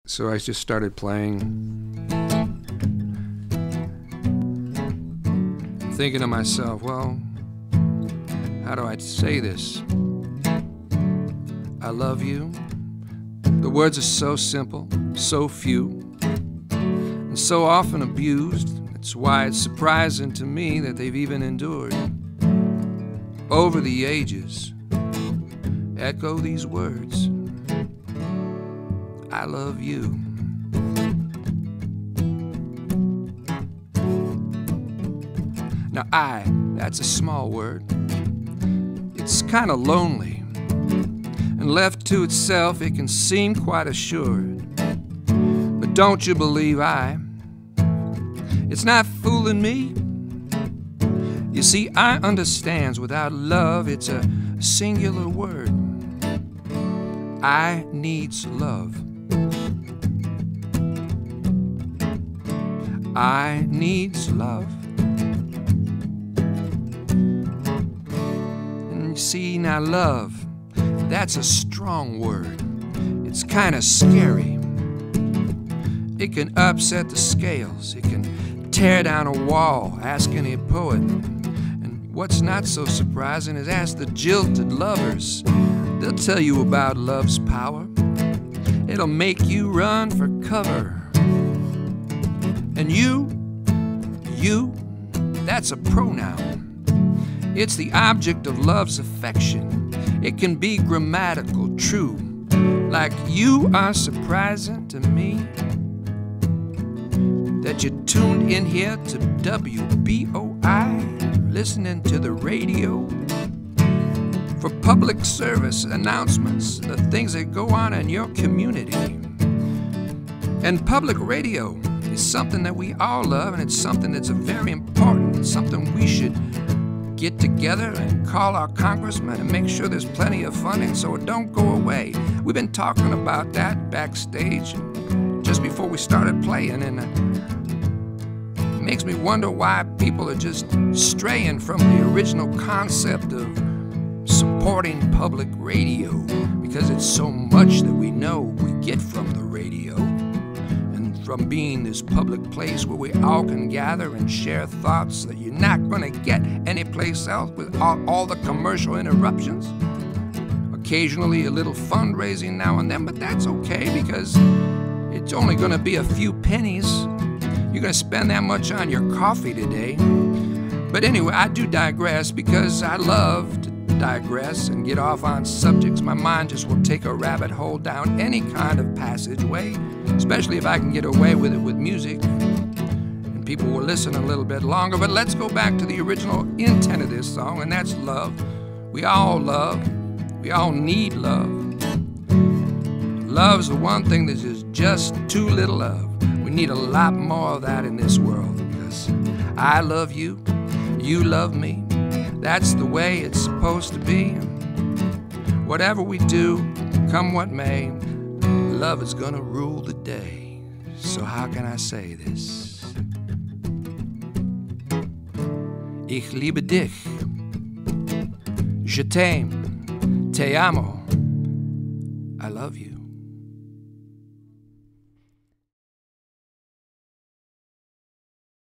So I just started playing, thinking to myself, well, how do I say this? I love you. The words are so simple, so few, and so often abused. That's why it's surprising to me that they've even endured. Over the ages, echo these words. I love you. Now that's a small word. It's kind of lonely, and left to itself it can seem quite assured. But don't you believe it's not fooling me. You see, I understands without love it's a singular word. I needs love. I needs love. And you see, now love, that's a strong word. It's kind of scary. It can upset the scales. It can tear down a wall. Ask any poet. And what's not so surprising is ask the jilted lovers. They'll tell you about love's power. It'll make you run for cover. And you, that's a pronoun. It's the object of love's affection. It can be grammatical, true. Like you are surprising to me that you tuned in here to WBOI, listening to the radio for public service announcements, the things that go on in your community. And public radio is something that we all love, and it's something that's very important. It's something we should get together and call our congressman and make sure there's plenty of funding so it don't go away. We've been talking about that backstage just before we started playing, and it makes me wonder why people are just straying from the original concept of supporting public radio, because it's so much that we know we get from the radio. From being this public place where we all can gather and share thoughts that you're not going to get anyplace else with all the commercial interruptions. Occasionally a little fundraising now and then, but that's okay because it's only going to be a few pennies. You're going to spend that much on your coffee today. But anyway, I do digress because I love to digress and get off on subjects. My mind just will take a rabbit hole down any kind of passageway, especially if I can get away with it with music, and people will listen a little bit longer. But let's go back to the original intent of this song, and that's love. We all love. We all need love. Love's the one thing that is just too little of. We need a lot more of that in this world, because I love you, you love me. That's the way it's supposed to be. Whatever we do, come what may, love is gonna rule the day. So how can I say this? Ich liebe dich. Je t'aime. Te amo. I love you.